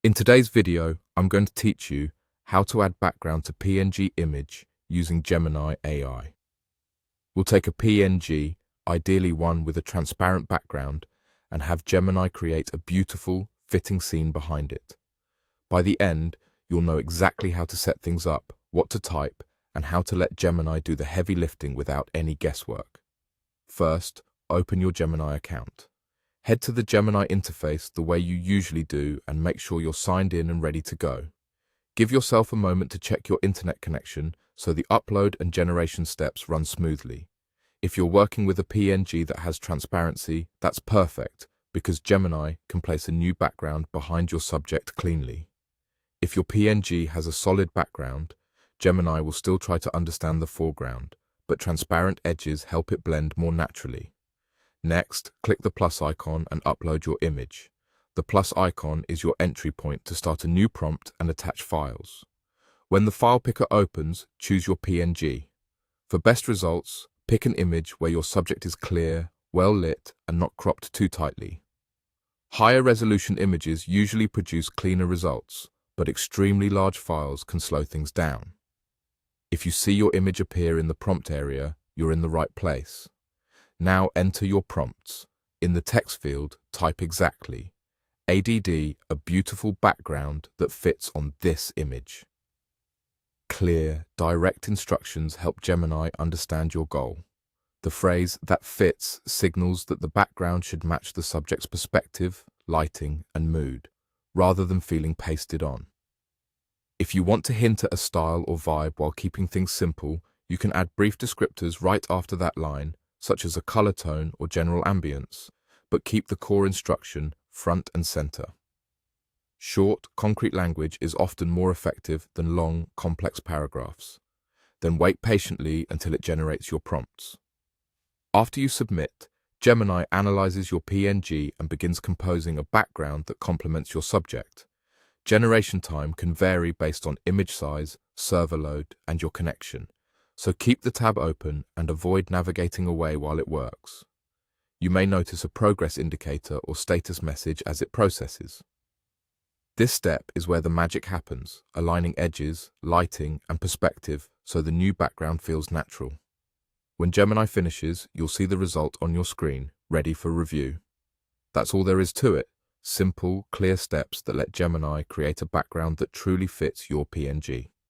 In today's video, I'm going to teach you how to add background to PNG image using Gemini AI. We'll take a PNG, ideally one with a transparent background, and have Gemini create a beautiful, fitting scene behind it. By the end, you'll know exactly how to set things up, what to type, and how to let Gemini do the heavy lifting without any guesswork. First, open your Gemini account. Head to the Gemini interface the way you usually do and make sure you're signed in and ready to go. Give yourself a moment to check your internet connection so the upload and generation steps run smoothly. If you're working with a PNG that has transparency, that's perfect because Gemini can place a new background behind your subject cleanly. If your PNG has a solid background, Gemini will still try to understand the foreground, but transparent edges help it blend more naturally. Next, click the plus icon and upload your image. The plus icon is your entry point to start a new prompt and attach files. When the file picker opens, choose your PNG. For best results, pick an image where your subject is clear, well lit, and not cropped too tightly. Higher resolution images usually produce cleaner results, but extremely large files can slow things down. If you see your image appear in the prompt area, you're in the right place. Now enter your prompts. In the text field, type exactly ADD, a beautiful background that fits on this image. Clear, direct instructions help Gemini understand your goal. The phrase "that fits" signals that the background should match the subject's perspective, lighting, and mood, rather than feeling pasted on. If you want to hint at a style or vibe while keeping things simple, you can add brief descriptors right after that line, such as a color tone or general ambience, but keep the core instruction front and center. Short, concrete language is often more effective than long, complex paragraphs. Then wait patiently until it generates your prompts. After you submit, Gemini analyzes your PNG and begins composing a background that complements your subject. Generation time can vary based on image size, server load, and your connection, so keep the tab open and avoid navigating away while it works. You may notice a progress indicator or status message as it processes. This step is where the magic happens, aligning edges, lighting, and perspective so the new background feels natural. When Gemini finishes, you'll see the result on your screen, ready for review. That's all there is to it. Simple, clear steps that let Gemini create a background that truly fits your PNG.